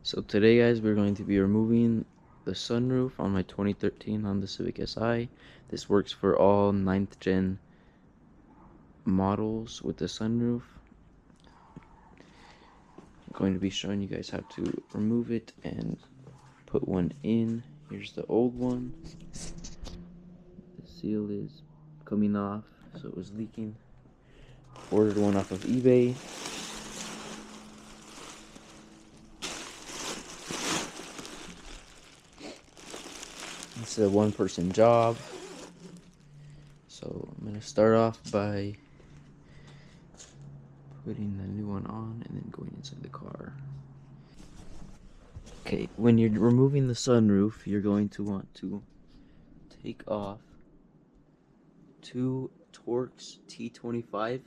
So today guys, we're going to be removing the sunroof on my 2013 Honda Civic Si. This works for all 9th gen models with the sunroof. I'm going to be showing you guys how to remove it and put one in. Here's the old one. The seal is coming off, so it was leaking. Ordered one off of eBay. It's a one-person job, so I'm going to start off by putting the new one on and then going inside the car. Okay, when you're removing the sunroof, you're going to want to take off two Torx T25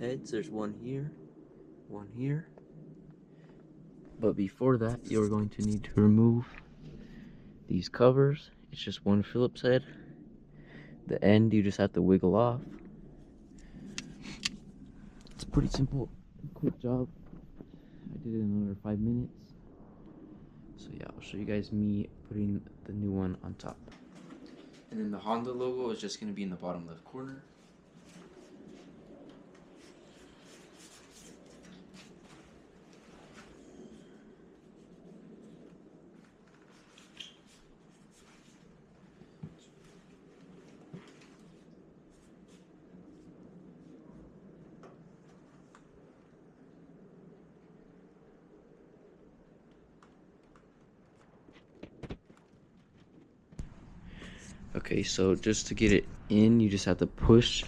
heads. There's one here, one here. But before that, you're going to need to remove these covers. It's just one Phillips head. The end you just have to wiggle off. It's a pretty simple, quick job. I did it in under 5 minutes. So yeah, I'll show you guys me putting the new one on top. And then the Honda logo is just going to be in the bottom left corner. Okay, so just to get it in, you just have to push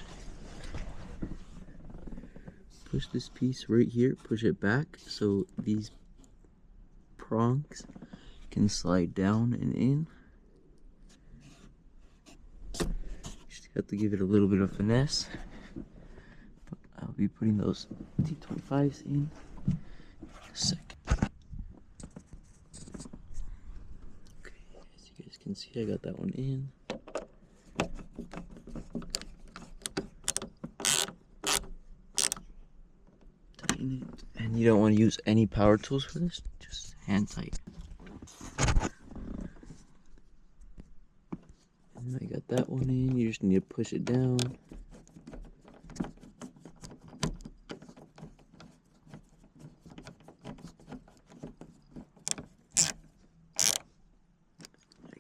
this piece right here, push it back so these prongs can slide down and in. You just have to give it a little bit of finesse. But I'll be putting those T25s in a second. Okay, as you guys can see, I got that one in. And you don't want to use any power tools for this, just hand tight. And I got that one in, you just need to push it down.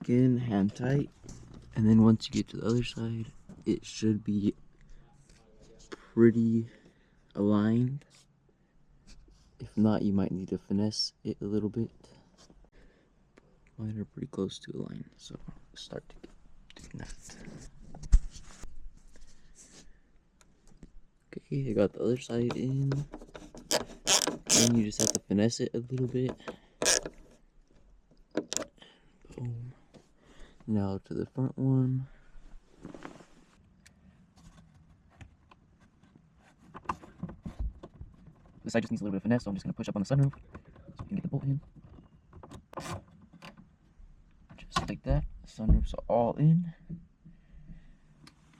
Again, hand tight. And then once you get to the other side, it should be pretty aligned. If not, you might need to finesse it a little bit. Mine are pretty close to aligned, so I'll start doing that. Okay, I got the other side in. And you just have to finesse it a little bit. Boom. Now to the front one. This side just needs a little bit of finesse, so I'm just going to push up on the sunroof so we can get the bolt in. Just like that. The sunroofs are all in.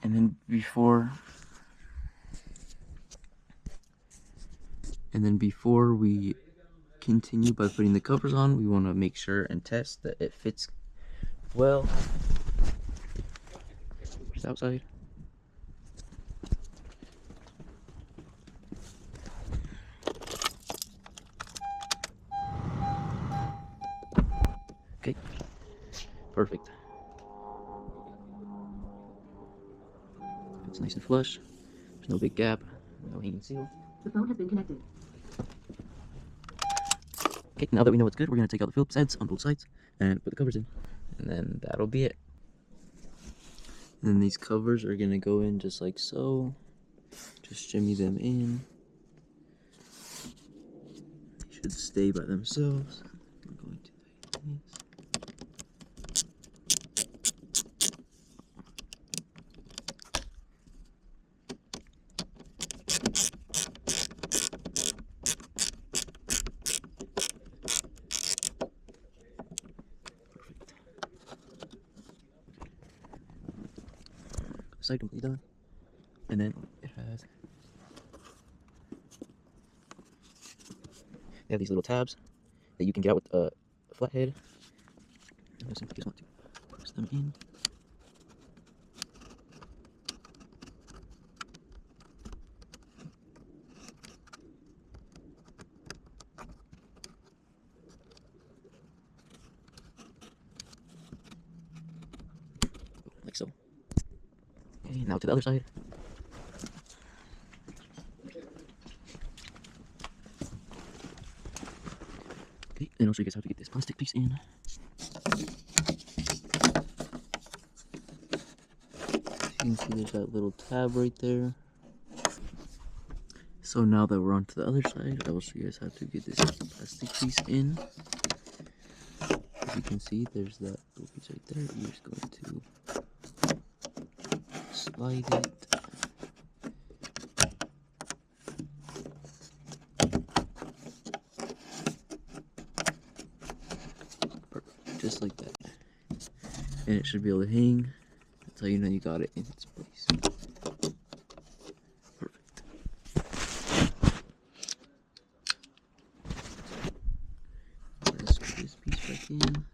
And then before we continue by putting the covers on, we want to make sure and test that it fits well. Just outside. Okay, perfect. It's nice and flush. There's no big gap, no hanging seal. The phone has been connected. Okay, now that we know it's good, we're going to take out the Phillips heads on both sides and put the covers in. And then that'll be it. And then these covers are going to go in just like so. Just shimmy them in. They should stay by themselves. We're going to tighten this. Side completely done, and then it has they have these little tabs that you can get out with a flathead. You just want to push them in. Like so. Okay, now to the other side. Okay, and I'll show you guys how to get this plastic piece in. You can see there's that little tab right there. So now that we're on to the other side, I will show you guys how to get this plastic piece in. As you can see, there's that little piece right there. You're just going to slide it. Perfect, just like that. And it should be able to hang. That's how you know you got it in its place. Perfect. Let's put this piece back in.